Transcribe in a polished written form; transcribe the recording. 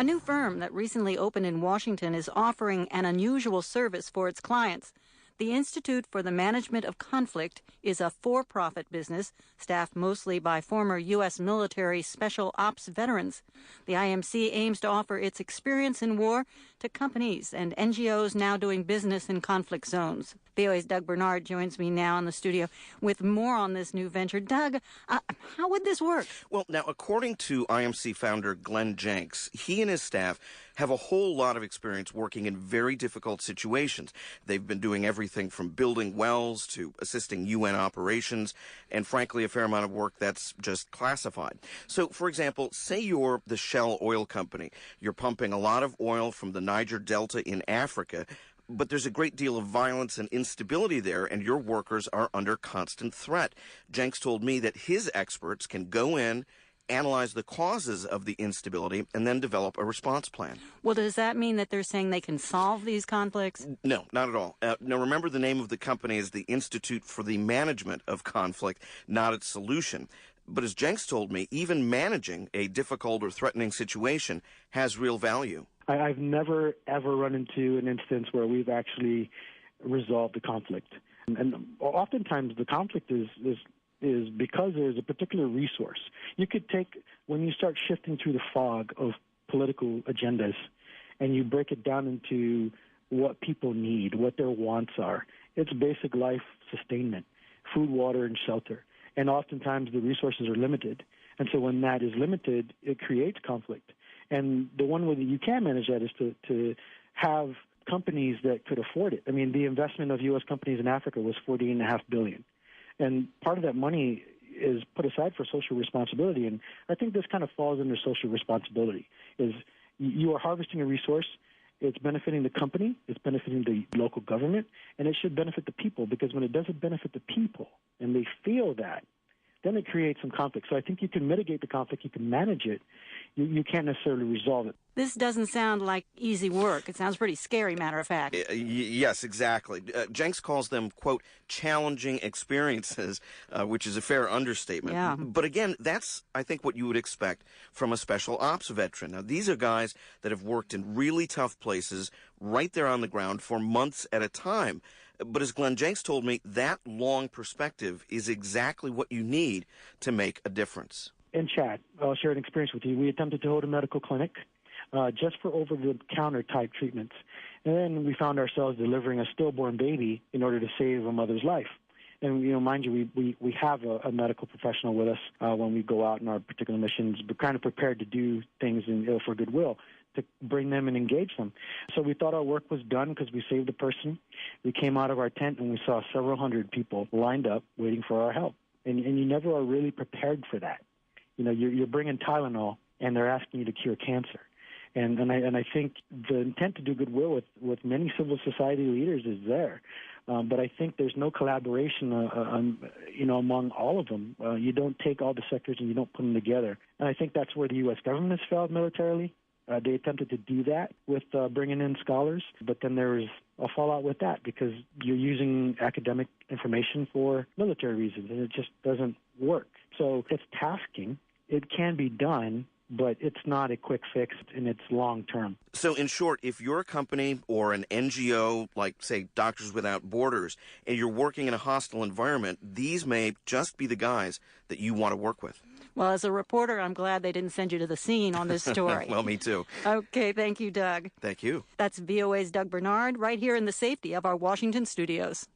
A new firm that recently opened in Washington is offering an unusual service for its clients. The Institute for the Management of Conflict is a for-profit business staffed mostly by former U.S. military special ops veterans. The IMC aims to offer its experience in war to companies and NGOs now doing business in conflict zones. VOA's Doug Bernard joins me now in the studio with more on this new venture. Doug, how would this work? Well, now, according to IMC founder Glenn Jenks, he and his staff have a whole lot of experience working in very difficult situations. They've been doing everything from building wells to assisting UN operations, and frankly, a fair amount of work that's just classified. So, for example, say you're the Shell Oil Company. You're pumping a lot of oil from the Niger Delta in Africa, but there's a great deal of violence and instability there, and your workers are under constant threat. Jenks told me that his experts can go in, analyze the causes of the instability, and then develop a response plan. Well, does that mean that they're saying they can solve these conflicts? No, not at all. Now, remember, the name of the company is the Institute for the Management of Conflict, not its solution. But as Jenks told me, even managing a difficult or threatening situation has real value. I've never, ever run into an instance where we've actually resolved the conflict. And oftentimes the conflict is because there's a particular resource. You could take, when you start shifting through the fog of political agendas and you break it down into what people need, what their wants are, it's basic life sustainment, food, water, and shelter. And oftentimes the resources are limited. And so when that is limited, it creates conflict. And the one way that you can manage that is to have companies that could afford it. I mean, the investment of U.S. companies in Africa was $48.5 billion. And part of that money is put aside for social responsibility. And I think this kind of falls under social responsibility, is you are harvesting a resource. It's benefiting the company, it's benefiting the local government, and it should benefit the people, because when it doesn't benefit the people and they feel that, then it creates some conflict. So I think you can mitigate the conflict, you can manage it, you can't necessarily resolve it. This doesn't sound like easy work. It sounds pretty scary, matter of fact. Yes, exactly. Jenks calls them, quote, challenging experiences, which is a fair understatement. Yeah. But again, that's, I think, what you would expect from a special ops veteran. Now, these are guys that have worked in really tough places right there on the ground for months at a time. But as Glenn Jenks told me, that long perspective is exactly what you need to make a difference. And Chad, I'll share an experience with you. We attempted to hold a medical clinic just for over-the-counter type treatments. And then we found ourselves delivering a stillborn baby in order to save a mother's life. And, mind you, we have a medical professional with us when we go out in our particular missions, but kind of prepared to do things for goodwill, to bring them and engage them. So we thought our work was done because we saved a person. We came out of our tent and we saw several hundred people lined up waiting for our help. And you never are really prepared for that. You're bringing Tylenol and they're asking you to cure cancer. And I think the intent to do goodwill with many civil society leaders is there. But I think there's no collaboration, among all of them. You don't take all the sectors and you don't put them together. And I think that's where the U.S. government has failed militarily. They attempted to do that with bringing in scholars, but then there's a fallout with that because you're using academic information for military reasons, and it just doesn't work. So it's tasking. It can be done, but it's not a quick fix, and it's long-term. So in short, if you're a company or an NGO, like, say, Doctors Without Borders, and you're working in a hostile environment, these may just be the guys that you want to work with. Well, as a reporter, I'm glad they didn't send you to the scene on this story. Well, me too. Okay, thank you, Doug. Thank you. That's VOA's Doug Bernard, right here in the safety of our Washington studios.